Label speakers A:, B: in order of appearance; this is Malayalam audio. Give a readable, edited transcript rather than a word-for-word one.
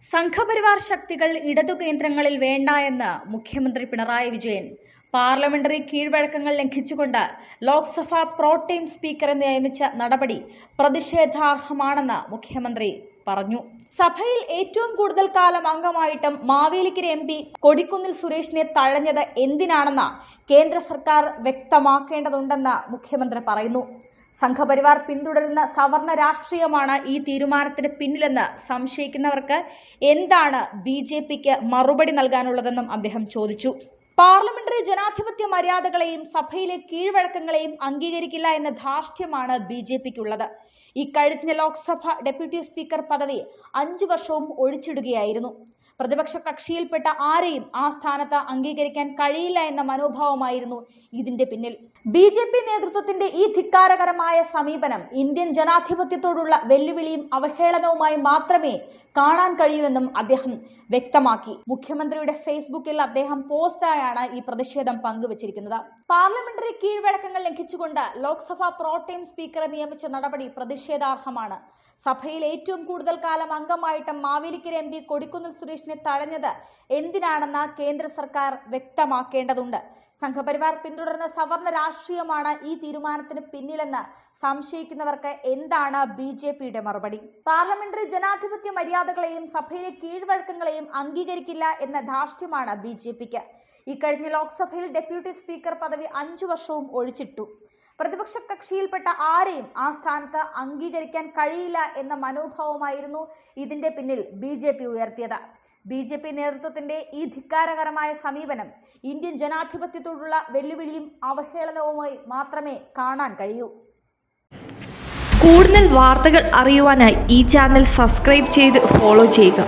A: സംഘപരിവാർ ശക്തികൾ ഇടതു കേന്ദ്രങ്ങളിൽ വേണ്ട എന്ന് മുഖ്യമന്ത്രി പിണറായി വിജയൻ. പാർലമെന്ററി കീഴ്വഴക്കങ്ങൾ ലംഘിച്ചുകൊണ്ട് ലോക്സഭ പ്രോടേം സ്പീക്കറെ നിയമിച്ച നടപടി പ്രതിഷേധാർഹമാണെന്ന് മുഖ്യമന്ത്രി പറഞ്ഞു. സഭയിൽ ഏറ്റവും കൂടുതൽ കാലം അംഗമായിട്ടും മാവേലിക്കര MP കൊടിക്കുന്നിൽ സുരേഷിനെ തഴഞ്ഞത് എന്തിനാണെന്ന് കേന്ദ്ര സർക്കാർ വ്യക്തമാക്കേണ്ടതുണ്ടെന്ന് മുഖ്യമന്ത്രി പറയുന്നു. സംഘപരിവാർ പിന്തുടരുന്ന സവർണ രാഷ്ട്രീയമാണ് ഈ തീരുമാനത്തിന് പിന്നിലെന്ന് സംശയിക്കുന്നവർക്ക് എന്താണ് BJPക്ക് മറുപടി നൽകാനുള്ളതെന്നും അദ്ദേഹം ചോദിച്ചു. പാർലമെന്ററി ജനാധിപത്യ മര്യാദകളെയും സഭയിലെ കീഴ്വഴക്കങ്ങളെയും അംഗീകരിക്കില്ല എന്ന ധാർഷ്ട്യമാണ് BJPക്കുള്ളത്. ഇക്കഴിഞ്ഞ ലോക്സഭ ഡെപ്യൂട്ടി സ്പീക്കർ പദവി 5 വർഷവും ഒഴിച്ചിടുകയായിരുന്നു. പ്രതിപക്ഷ കക്ഷിയിൽപ്പെട്ട ആരെയും ആ സ്ഥാനത്ത് അംഗീകരിക്കാൻ കഴിയില്ല എന്ന മനോഭാവമായിരുന്നു ഇതിന്റെ പിന്നിൽ. BJP നേതൃത്വത്തിന്റെ ഈ ധിക്കാരകരമായ സമീപനം ഇന്ത്യൻ ജനാധിപത്യത്തോടുള്ള വെല്ലുവിളിയും അവഹേളനവുമായി മാത്രമേ കാണാൻ കഴിയൂവെന്നും അദ്ദേഹം വ്യക്തമാക്കി. മുഖ്യമന്ത്രിയുടെ ഫേസ്ബുക്കിൽ അദ്ദേഹം പോസ്റ്റായാണ് ഈ പ്രതിഷേധം പങ്കുവച്ചിരിക്കുന്നത്. പാർലമെന്ററി കീഴ്വഴക്കങ്ങൾ ലംഘിച്ചുകൊണ്ട് ലോക്സഭ പ്രോടേം സ്പീക്കറെ നിയമിച്ച നടപടി പ്രതിഷേധാർഹമാണ്. സഭയിൽ ഏറ്റവും കൂടുതൽ കാലം അംഗമായിട്ടും മാവേലിക്കര MP കൊടിക്കുന്നിൽ സുരേഷിനെ തഴഞ്ഞത് എന്തിനാണെന്ന് കേന്ദ്ര സർക്കാർ വ്യക്തമാക്കേണ്ടതുണ്ട്. സംഘപരിവാർ പിന്തുടരുന്ന സവർണ രാഷ്ട്രീയമാണ് ഈ തീരുമാനത്തിന് പിന്നിലെന്ന് സംശയിക്കുന്നവർക്ക് എന്താണ് BJPയുടെ മറുപടി? പാർലമെന്ററി ജനാധിപത്യ മര്യാദകളെയും സഭയിലെ കീഴ്വഴക്കങ്ങളെയും അംഗീകരിക്കില്ല എന്ന ധാർഷ്ട്യമാണ് BJPക്ക്. ഇക്കഴിഞ്ഞ ലോക്സഭയിൽ ഡെപ്യൂട്ടി സ്പീക്കർ പദവി 5 വർഷവും ഒഴിച്ചിട്ടു. പ്രതിപക്ഷ കക്ഷിയിൽപ്പെട്ട ആരെയും ആ സ്ഥാനത്ത് അംഗീകരിക്കാൻ കഴിയില്ല എന്ന മനോഭാവമായിരുന്നു ഇതിന്റെ പിന്നിൽ BJP ഉയർത്തിയത്. BJP നേതൃത്വത്തിന്റെ ഈ ധിക്കാരകരമായ സമീപനം ഇന്ത്യൻ ജനാധിപത്യത്തോടുള്ള വെല്ലുവിളിയും അവഹേളനവുമായി മാത്രമേ കാണാൻ കഴിയൂ.
B: കൂടുതൽ വാർത്തകൾ അറിയുവാനായി ഈ ചാനൽ സബ്സ്ക്രൈബ് ചെയ്ത് ഫോളോ ചെയ്യുക.